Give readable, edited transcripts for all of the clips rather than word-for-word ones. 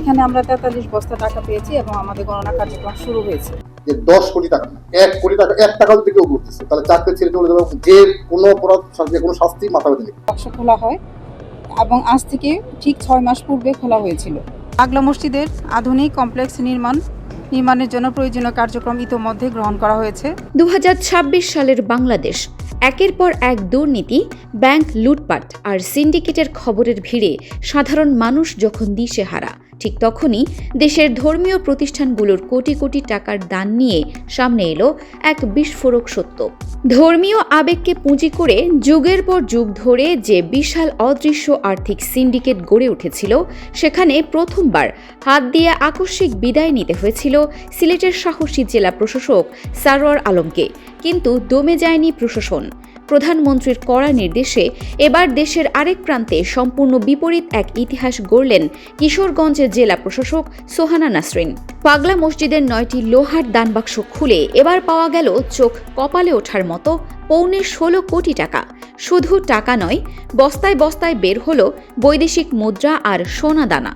এখানে আমরা 43 বস্তা টাকা পেয়েছি এবং আমাদের গণনা কার্যক্রম শুরু হয়েছে। যে 10 কোটি টাকা না, 1 কোটি টাকা, 1 টাকা যদি কেউ করতেছে তাহলে চাকরি ছেড়ে চলে যাবে, যে কোনো অপরাধ, যে কোনো শাস্তি মাথা ব্যথা নেই। বাক্স খোলা হয় এবং আজ থেকে ঠিক 6 মাস পূর্বে খোলা হয়েছিল। পাগলা মসজিদের আধুনিক কমপ্লেক্স নির্মাণের জন্য প্রয়োজনীয় কার্যক্রম ইতোমধ্যে গ্রহণ করা হয়েছে। 2026 সালের বাংলাদেশ একের পর এক দুর্নীতি, ব্যাংক লুটপাট আর সিন্ডিকেটের খবরের ভিড়ে সাধারণ মানুষ যখন দিশেহারা, ঠিক তখনই দেশের ধর্মীয় প্রতিষ্ঠানগুলোর কোটি কোটি টাকার দান নিয়ে সামনে এলো এক বিস্ফোরক সত্য। ধর্মীয় আবেগকে পুঁজি করে যুগের পর যুগ ধরে যে বিশাল অদৃশ্য আর্থিক সিন্ডিকেট গড়ে উঠেছিল, সেখানে প্রথমবার হাত দিয়ে আকস্মিক বিদায় নিতে হয়েছিল সিলেটের সাহসী জেলা প্রশাসক সারোয়ার আলমকে। কিন্তু দমে যায়নি প্রশাসন। প্রধানমন্ত্রীর কড়া নির্দেশে এবার দেশের আরেক প্রান্তে সম্পূর্ণ বিপরীত এক ইতিহাস গড়লেন কিশোরগঞ্জের জেলা প্রশাসক সোহানা নাসরিন। পাগলা মসজিদের 9টি লোহার দানবাক্স খুলে এবার পাওয়া গেল চোখ কপালে ওঠার মতো পৌনে 16 কোটি টাকা। শুধু টাকা নয়, বস্তায় বস্তায় বের হলো বৈদেশিক মুদ্রা আর সোনা দানা।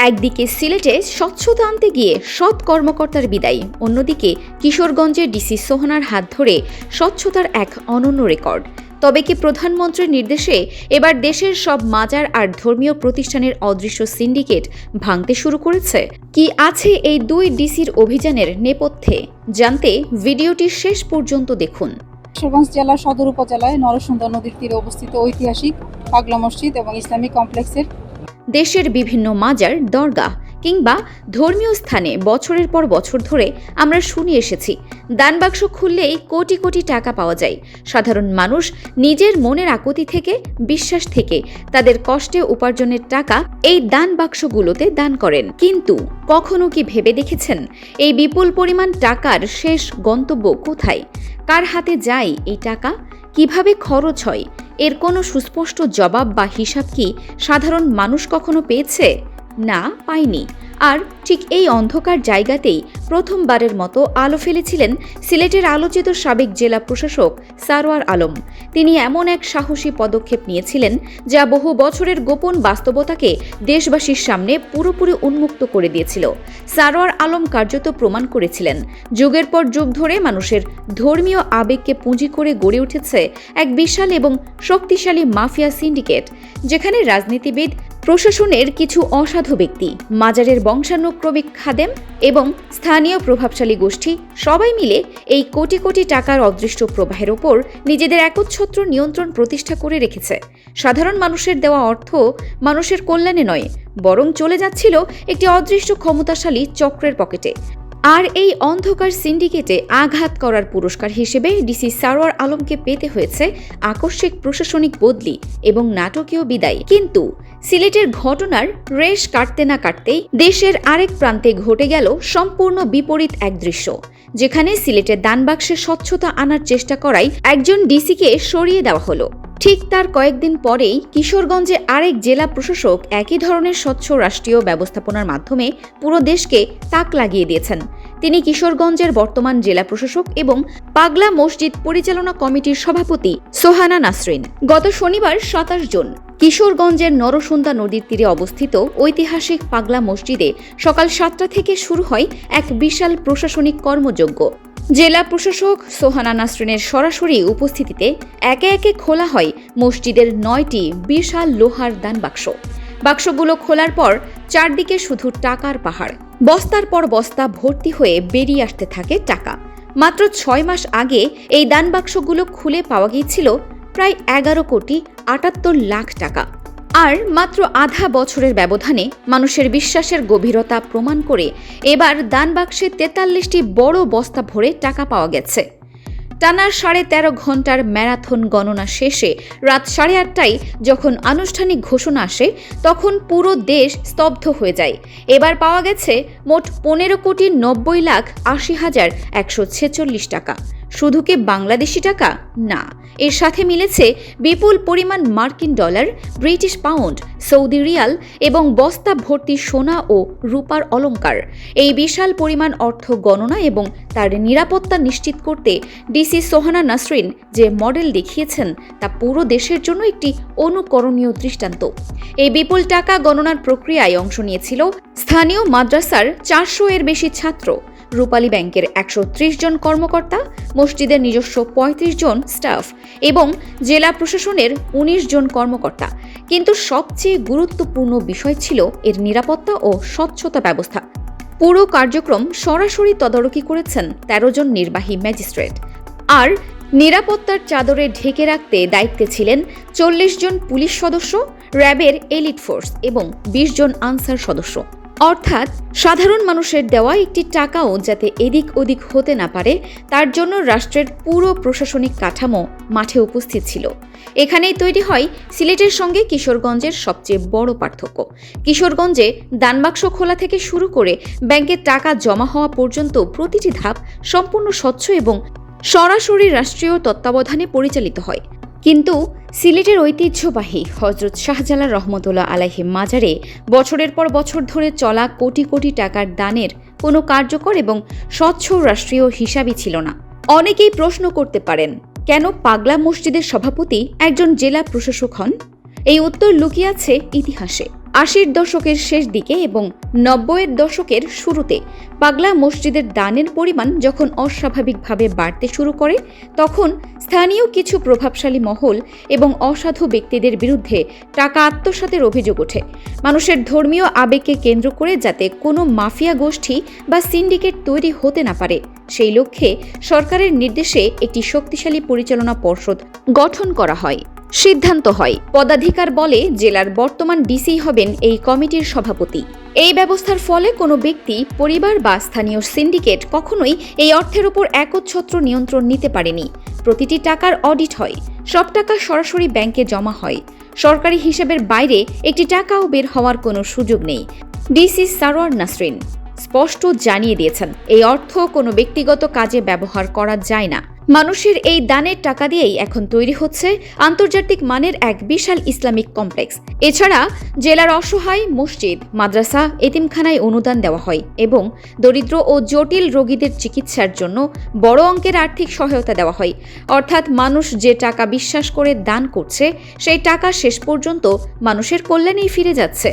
একদিকে সিলেটে স্বচ্ছতা আনতে গিয়ে সৎ কর্মকর্তার বিদায়, অন্যদিকে কিশোরগঞ্জের ডিসি সোহানার হাত ধরে স্বচ্ছতার এক অনন্য রেকর্ড। তবে কি প্রধানমন্ত্রীর নির্দেশে এবার দেশের সব মাজার আর ধর্মীয় প্রতিষ্ঠানের অদৃশ্য সিন্ডিকেট ভাঙতে শুরু করেছে? কি আছে এই দুই ডিসির অভিযানের নেপথ্যে? জানতে ভিডিওটি শেষ পর্যন্ত দেখুন। কিশোরগঞ্জ জেলার সদর উপজেলায় নরসুন্দর নদীর তীরে অবস্থিত ঐতিহাসিক পাগলা মসজিদ এবং ইসলামিক কমপ্লেক্সের দেশের বিভিন্ন মাজার, দরগাহ কিংবা ধর্মীয় স্থানে বছরের পর বছর ধরে আমরা শুনে এসেছি, দানবাক্স খুললেই কোটি কোটি টাকা পাওয়া যায়। সাধারণ মানুষ নিজের মনের আকুতি থেকে, বিশ্বাস থেকে তাদের কষ্টে উপার্জনের টাকা এই দান বাক্সগুলোতে দান করেন। কিন্তু কখনো কি ভেবে দেখেছেন এই বিপুল পরিমাণ টাকার শেষ গন্তব্য কোথায়? কার হাতে যায় এই টাকা? কিভাবে খরচ হয়? এর কোনো সুস্পষ্ট জবাব বা হিসাব কি সাধারণ মানুষ কখনো পেয়েছে? না, পায়নি। আর ঠিক এই অন্ধকার জায়গাতেই প্রথমবারের মতো আলো ফেলেছিলেন সিলেটের আলোচিত সাবেক জেলা প্রশাসক সারোয়ার আলম। তিনি এমন এক সাহসী পদক্ষেপ নিয়েছিলেন যা বহু বছরের গোপন বাস্তবতাকে দেশবাসীর সামনে পুরোপুরি উন্মুক্ত করে দিয়েছিল। সারোয়ার আলম কার্যত প্রমাণ করেছিলেন, যুগের পর যুগ ধরে মানুষের ধর্মীয় আবেগকে পুঁজি করে গড়ে উঠেছে এক বিশাল এবং শক্তিশালী মাফিয়া সিন্ডিকেট, যেখানে রাজনীতিবিদ, প্রশাসনের কিছু অসাধু ব্যক্তি, মাজারের বংশানুক্রমিক খাদেম এবং স্থানীয় প্রভাবশালী গোষ্ঠী সবাই মিলে এই কোটি কোটি টাকার অদৃষ্ট প্রবাহের ওপর নিজেদের একচ্ছত্র নিয়ন্ত্রণ প্রতিষ্ঠা করে রেখেছে। সাধারণ মানুষের দেওয়া অর্থ মানুষের কল্যাণে নয়, বরং চলে যাচ্ছিল একটি অদৃষ্ট ক্ষমতাশালী চক্রের পকেটে। আর এই অন্ধকার সিন্ডিকেটে আঘাত করার পুরস্কার হিসেবে ডিসি সারোয়ার আলমকে পেতে হয়েছে আকস্মিক প্রশাসনিক বদলি এবং নাটকীয় বিদায়। কিন্তু সিলেটের ঘটনার রেশ কাটতে না কাটতেই দেশের আরেক প্রান্তে ঘটে গেল সম্পূর্ণ বিপরীত এক দৃশ্য, যেখানে সিলেটের দানবাক্সে স্বচ্ছতা আনার চেষ্টা করায় একজন ডিসিকে সরিয়ে দেওয়া হলো। ঠিক তার কয়েকদিন পরেই কিশোরগঞ্জে আরেক জেলা প্রশাসক একই ধরনের স্বচ্ছ রাষ্ট্রীয় ব্যবস্থাপনার মাধ্যমে পুরো দেশকে তাক লাগিয়ে দিয়েছেন। তিনি কিশোরগঞ্জের বর্তমান জেলা প্রশাসক এবং পাগলা মসজিদ পরিচালনা কমিটির সভাপতি সোহানা নাসরিন। গত শনিবার 27 জুন কিশোরগঞ্জের নরসুন্দা নদীর তীরে অবস্থিত ঐতিহাসিক পাগলা মসজিদে সকাল 7টা থেকে শুরু হয় এক বিশাল প্রশাসনিক কর্মযজ্ঞ। জেলা প্রশাসক সোহানা নাসরিনের সরাসরি উপস্থিতিতে একে একে খোলা হয় মসজিদের 9টি বিশাল লোহার দান বাক্স। বাক্সগুলো খোলার পর চারদিকে শুধু টাকার পাহাড়, বস্তার পর বস্তা ভর্তি হয়ে বেরিয়ে আসতে থাকে টাকা। মাত্র 6 মাস আগে এই দান বাক্সগুলো খুলে পাওয়া গিয়েছিল প্রায় 11,78,00,000 টাকা। আর মাত্র আধা বছরের ব্যবধানে মানুষের বিশ্বাসের গভীরতা প্রমাণ করে এবার দানবাক্সে 43টি বড় বস্তা ভরে টাকা পাওয়া গেছে। টানা 13.5 ঘন্টার ম্যারাথন গণনা শেষে রাত 8:30টায় যখন আনুষ্ঠানিক ঘোষণা আসে, তখন পুরো দেশ স্তব্ধ হয়ে যায়। এবার পাওয়া গেছে মোট 15,90,80,146 টাকা। শুধু কি বাংলাদেশি টাকা? না, এর সাথে মিলেছে বিপুল পরিমাণ মার্কিন dollar, British pound, Saudi Real এবং বস্তা ভর্তি সোনা ও রূপার অলংকার। এই বিশাল পরিমাণ অর্থ গণনা এবং তার নিরাপত্তা নিশ্চিত করতে ডিসি সোহানা নাসরিন যে মডেল দেখিয়েছেন তা পুরো দেশের জন্য একটি অনুকরণীয় দৃষ্টান্ত। এই বিপুল টাকা গণনার প্রক্রিয়ায় অংশ নিয়েছিল স্থানীয় মাদ্রাসার 400 এর বেশি ছাত্র, রূপালী ব্যাংকের 130 জন কর্মকর্তা, মসজিদের নিজস্ব 35 জন স্টাফ এবং জেলা প্রশাসনের 19 জন কর্মকর্তা। কিন্তু সবচেয়ে গুরুত্বপূর্ণ বিষয় ছিল এর নিরাপত্তা ও স্বচ্ছতা ব্যবস্থা। পুরো কার্যক্রম সরাসরি তদারকি করেছেন 13 জন নির্বাহী ম্যাজিস্ট্রেট। আর নিরাপত্তার চাদরে ঢেকে রাখতে দায়িত্বে ছিলেন 40 জন পুলিশ সদস্য, র্যাবের এলিট ফোর্স এবং 20 জন আনসার সদস্য। অর্থাৎ সাধারণ মানুষের দেওয়া একটি টাকাও যাতে এদিক ওদিক হতে না পারে তার জন্য রাষ্ট্রের পুরো প্রশাসনিক কাঠামো মাঠে উপস্থিত ছিল। এখানেই তৈরি হয় সিলেটের সঙ্গে কিশোরগঞ্জের সবচেয়ে বড় পার্থক্য। কিশোরগঞ্জে দানবাক্স খোলা থেকে শুরু করে ব্যাংকে টাকা জমা হওয়া পর্যন্ত প্রতিটি ধাপ সম্পূর্ণ স্বচ্ছ এবং সরাসরি রাষ্ট্রীয় তত্ত্বাবধানে পরিচালিত হয়। কিন্তু সিলেটের ঐতিহ্যবাহী হজরত শাহজালাল রহমতুল্লাহ আলাইহি মাজারে বছরের পর বছর ধরে চলা কোটি কোটি টাকার দানের কোনো কার্যকর এবং স্বচ্ছ রাষ্ট্রীয় হিসাবই ছিল না। অনেকেই প্রশ্ন করতে পারেন, কেন পাগলা মসজিদের সভাপতি একজন জেলা প্রশাসক হন? এই উত্তর লুকিয়ে আছে ইতিহাসে। 80-র দশকের শেষ দিকে এবং 90-এর দশকের শুরুতে পাগলা মসজিদের দানের পরিমাণ যখন অস্বাভাবিকভাবে বাড়তে শুরু করে, তখন স্থানীয় কিছু প্রভাবশালী মহল এবং অসাধু ব্যক্তিদের বিরুদ্ধে টাকা আত্মসাতের অভিযোগ ওঠে। মানুষের ধর্মীয় আবেগকে কেন্দ্র করে যাতে কোনো মাফিয়া গোষ্ঠী বা সিন্ডিকেট তৈরি হতে না পারে, সেই লক্ষ্যে সরকারের নির্দেশে একটি শক্তিশালী পরিচালনা পর্ষদ গঠন করা হয়। সিদ্ধান্ত হয়, পদাধিকার বলে জেলার বর্তমান ডিসি হবেন এই কমিটির সভাপতি। এই ব্যবস্থার ফলে কোনো ব্যক্তি, পরিবার বা স্থানীয় সিন্ডিকেট কখনোই এই অর্থের উপর একচ্ছত্র নিয়ন্ত্রণ নিতে পারেনি। প্রতিটি টাকার অডিট হয়, সব টাকা সরাসরি ব্যাংকে জমা হয়। সরকারি হিসেবের বাইরে একটি টাকাও বের হওয়ার কোনো সুযোগ নেই। ডিসি সারোয়ার নাসরিন স্পষ্ট জানিয়ে দিয়েছেন, এই অর্থ কোনো ব্যক্তিগত কাজে ব্যবহার করা যায় না। মানুষের এই দানের টাকা দিয়েই এখন তৈরি হচ্ছে আন্তর্জাতিক মানের এক বিশাল ইসলামিক কমপ্লেক্স। এছাড়া জেলার অসহায় মসজিদ, মাদ্রাসা, এতিমখানায় অনুদান দেওয়া হয় এবং দরিদ্র ও জটিল রোগীদের চিকিৎসার জন্য বড় অঙ্কের আর্থিক সহায়তা দেওয়া হয়। অর্থাৎ মানুষ যে টাকা বিশ্বাস করে দান করছে, সেই টাকা শেষ পর্যন্ত মানুষের কল্যাণেই ফিরে যাচ্ছে।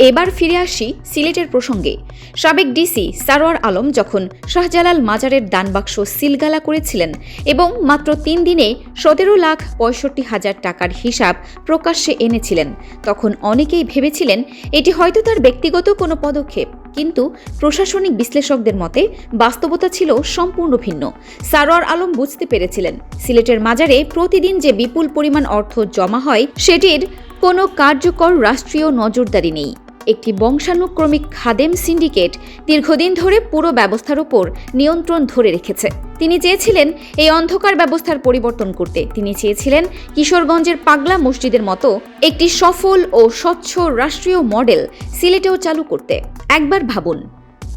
এবার ফিরে আসি সিলেটের প্রসঙ্গে। সাবেক ডিসি সারোয়ার আলম যখন শাহজালাল মাজারের দানবাক্স সিলগালা করেছিলেন এবং মাত্র 3 দিনে 17,65,000 টাকার হিসাব প্রকাশ্যে এনেছিলেন, তখন অনেকেই ভেবেছিলেন এটি হয়তো তার ব্যক্তিগত কোনো পদক্ষেপ। কিন্তু প্রশাসনিক বিশ্লেষকদের মতে বাস্তবতা ছিল সম্পূর্ণ ভিন্ন। সারোয়ার আলম বুঝতে পেরেছিলেন সিলেটের মাজারে প্রতিদিন যে বিপুল পরিমাণ অর্থ জমা হয়, সেটির কোনো কার্যকর রাষ্ট্রীয় নজরদারি নেই। একটি বংশানুক্রমিক খাদেম সিন্ডিকেট দীর্ঘদিন ধরে পুরো ব্যবস্থার উপর নিয়ন্ত্রণ ধরে রেখেছে। তিনি চেয়েছিলেন এই অন্ধকার ব্যবস্থার পরিবর্তন করতে। তিনি চেয়েছিলেন কিশোরগঞ্জের পাগলা মসজিদের মতো একটি সফল ও স্বচ্ছ রাষ্ট্রীয় মডেল সিলেটেও চালু করতে। একবার ভাবুন,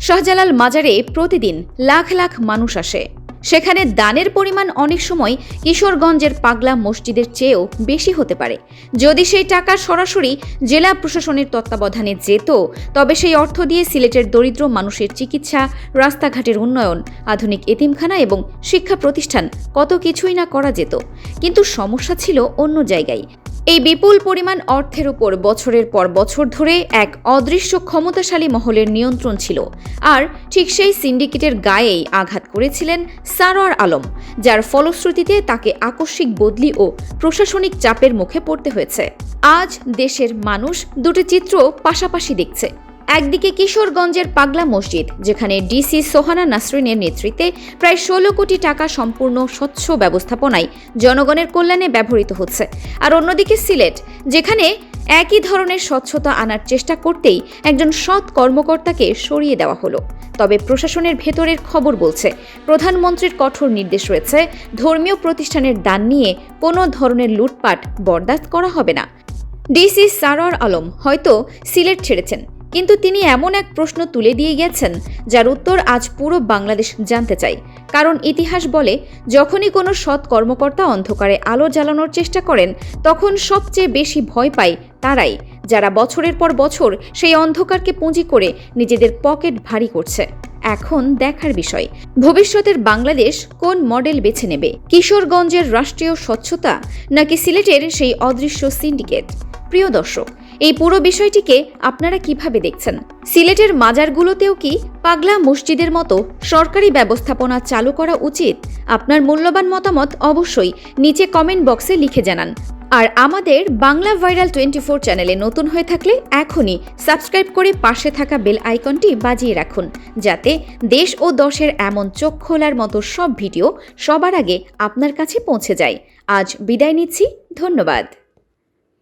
শাহজালাল মাজারে প্রতিদিন লাখ লাখ মানুষ আসে, সেখানে দানের পরিমাণ অনেক সময় কিশোরগঞ্জের পাগলা মসজিদের চেয়েও বেশি হতে পারে। যদি সেই টাকা সরাসরি জেলা প্রশাসনের তত্ত্বাবধানে যেত, তবে সেই অর্থ দিয়ে সিলেটের দরিদ্র মানুষের চিকিৎসা, রাস্তাঘাটের উন্নয়ন, আধুনিক এতিমখানা এবং শিক্ষা প্রতিষ্ঠান কত কিছুই না করা যেত। কিন্তু সমস্যা ছিল অন্য জায়গায়। এই বিপুল পরিমাণ অর্থের উপর বছরের পর বছর ধরে এক অদৃশ্য ক্ষমতাশালী মহলের নিয়ন্ত্রণ ছিল। আর ঠিক সেই সিন্ডিকেটের গায়েই আঘাত করেছিলেন সারোয়ার আলম, যার ফলশ্রুতিতে তাকে আকস্মিক বদলি ও প্রশাসনিক চাপের মুখে পড়তে হয়েছে। আজ দেশের মানুষ দুটি চিত্র পাশাপাশি দেখছে। একদিকে কিশোরগঞ্জের পাগলা মসজিদ, যেখানে ডিসি সোহানা নাসরিনের নেতৃত্বে প্রায় 16 কোটি টাকা সম্পূর্ণ স্বচ্ছ ব্যবস্থাপনায় জনগণের কল্যাণে ব্যবহৃত হচ্ছে। আর অন্যদিকে সিলেট, যেখানে একই ধরনের স্বচ্ছতা আনার চেষ্টা করতেই একজন সৎ কর্মকর্তাকে সরিয়ে দেওয়া হলো। তবে প্রশাসনের ভেতরের খবর বলছে, প্রধানমন্ত্রীর কঠোর নির্দেশ রয়েছে, ধর্মীয় প্রতিষ্ঠানের দান নিয়ে কোনো ধরনের লুটপাট বরদাস্ত করা হবে না। ডিসি সারোয়ার আলম হয়তো সিলেট ছেড়েছেন, কিন্তু তিনি এমন এক প্রশ্ন তুলে দিয়ে গেছেন যার উত্তর আজ পুরো বাংলাদেশ জানতে চায়। কারণ ইতিহাস বলে যখনই কোনো সৎ কর্মকর্তা অন্ধকারে আলো জ্বালানোর চেষ্টা করেন তখন সবচেয়ে বেশি ভয় পায় তারাই, যারা বছরের পর বছর সেই অন্ধকারকে পুঁজি করে নিজেদের পকেট ভারী করছে। এখন দেখার বিষয়, ভবিষ্যতের বাংলাদেশ কোন মডেল বেছে নেবে? কিশোরগঞ্জের রাষ্ট্রীয় স্বচ্ছতা নাকি সিলেটের সেই অদৃশ্য সিন্ডিকেট? প্রিয় দর্শক, এই পুরো বিষয়টিকে আপনারা কিভাবে দেখছেন? সিলেটের মাজারগুলোতেও কি পাগলা মসজিদের মতো সরকারি ব্যবস্থাপনা চালু করা উচিত? আপনার মূল্যবান মতামত অবশ্যই নিচে কমেন্ট বক্সে লিখে জানান। আর আমাদের বাংলা ভাইরাল 24 চ্যানেলে নতুন হয়ে থাকলে এখনই সাবস্ক্রাইব করে পাশে থাকা বেল আইকনটি বাজিয়ে রাখুন, যাতে দেশ ও দশের এমন চোখ খোলার মতো সব ভিডিও সবার আগে আপনার কাছে পৌঁছে যায়। আজ বিদায় নিচ্ছি, ধন্যবাদ।